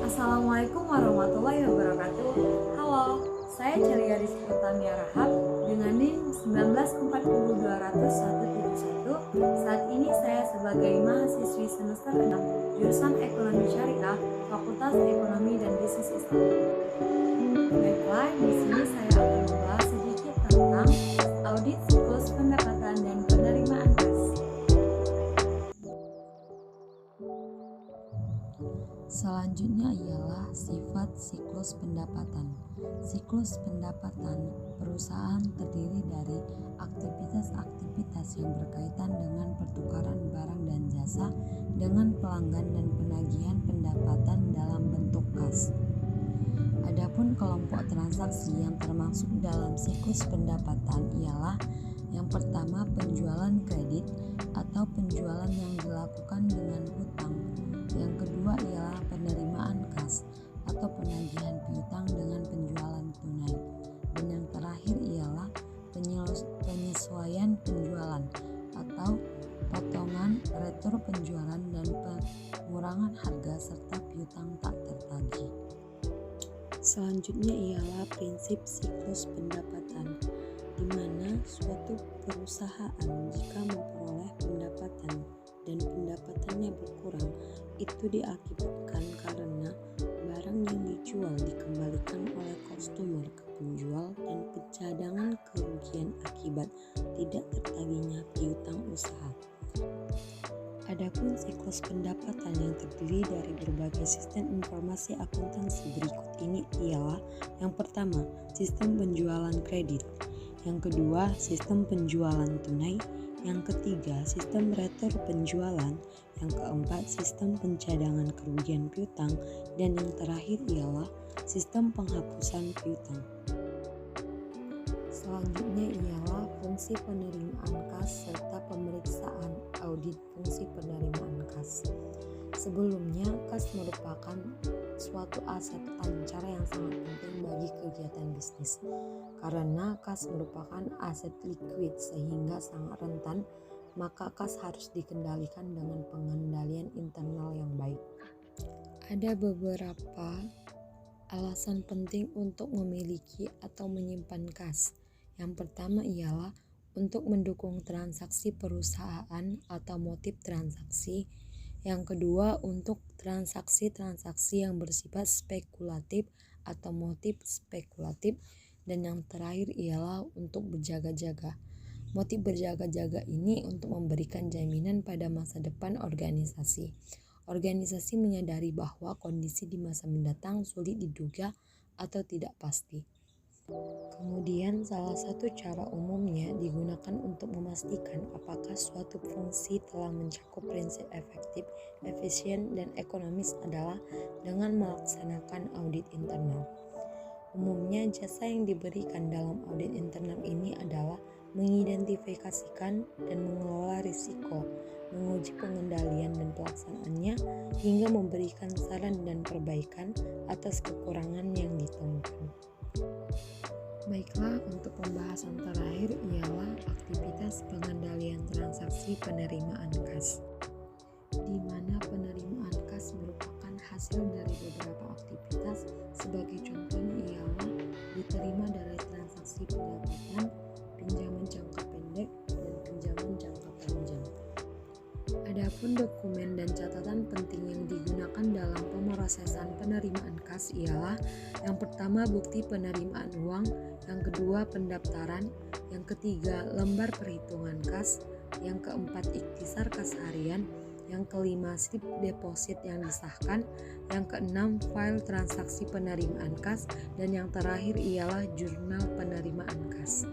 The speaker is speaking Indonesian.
Assalamualaikum warahmatullahi wabarakatuh. Halo, saya Celia Rizky Utami Rahab dengan NIM 1942171. Saat ini saya sebagai mahasiswi semester 6 jurusan Ekonomi Syariah, Fakultas Ekonomi dan Bisnis Islam. Baiklah, di sini saya akan membahas sedikit tentang audit siklus pendapatan dan penerimaan kas. Selanjutnya ialah sifat siklus pendapatan. Siklus pendapatan perusahaan terdiri dari aktivitas-aktivitas yang berkaitan dengan pertukaran barang dan jasa dengan pelanggan dan penagihan pendapatan dalam bentuk kas. Adapun kelompok transaksi yang termasuk dalam siklus pendapatan ialah yang pertama penjualan kredit atau penjualan yang dilakukan dengan hutang. Yang kedua ialah penerimaan kas atau penagihan piutang dengan penjualan tunai. Dan yang terakhir ialah penyesuaian penjualan atau potongan retur penjualan dan pengurangan harga serta piutang tak tertagih. Selanjutnya ialah prinsip siklus pendapatan, di mana suatu perusahaan jika memperoleh pendapatan dan pendapatannya berkurang, itu diakibatkan karena barang yang dijual dikembalikan oleh customer ke penjual dan pencadangan kerugian akibat tidak tertagihnya piutang usaha. Adapun siklus pendapatan yang terdiri dari berbagai sistem informasi akuntansi berikut ini ialah: yang pertama, sistem penjualan kredit; yang kedua, sistem penjualan tunai; yang ketiga, sistem retur penjualan; yang keempat, sistem pencadangan kerugian piutang; dan yang terakhir ialah sistem penghapusan piutang. Selanjutnya ialah fungsi penerimaan kas serta pemeriksaan audit fungsi penerimaan kas. Sebelumnya, kas merupakan suatu aset pancar yang sangat penting bagi kegiatan bisnis, karena kas merupakan aset liquid sehingga sangat rentan, maka kas harus dikendalikan dengan pengendalian internal yang baik. Ada beberapa alasan penting untuk memiliki atau menyimpan kas. Yang pertama ialah untuk mendukung transaksi perusahaan atau motif transaksi. Yang kedua, untuk transaksi-transaksi yang bersifat spekulatif atau motif spekulatif. Dan yang terakhir ialah untuk berjaga-jaga. Motif berjaga-jaga ini untuk memberikan jaminan pada masa depan organisasi. Organisasi menyadari bahwa kondisi di masa mendatang sulit diduga atau tidak pasti. Kemudian, salah satu cara umumnya digunakan untuk memastikan apakah suatu fungsi telah mencakup prinsip efektif, efisien, dan ekonomis adalah dengan melaksanakan audit internal. Umumnya, jasa yang diberikan dalam audit internal ini adalah mengidentifikasikan dan mengelola risiko, menguji pengendalian dan pelaksanaannya, hingga memberikan saran dan perbaikan atas kekurangan yang ditemukan. Baiklah, untuk pembahasan terakhir ialah aktivitas pengendalian transaksi penerimaan kas, di mana penerimaan kas merupakan hasil dari beberapa aktivitas. Sebagai contohnya ialah diterima dari transaksi pendapatan, pinjaman jangka pendek, dan pinjaman jangka panjang. Adapun dokumen dan catatan penting yang digunakan dalam pemrosesan penerimaan kas ialah: yang pertama, bukti penerimaan uang; yang kedua, pendaftaran; yang ketiga, lembar perhitungan kas; yang keempat, ikhtisar kas harian; yang kelima, slip deposit yang disahkan; yang keenam, file transaksi penerimaan kas; dan yang terakhir ialah jurnal penerimaan kas.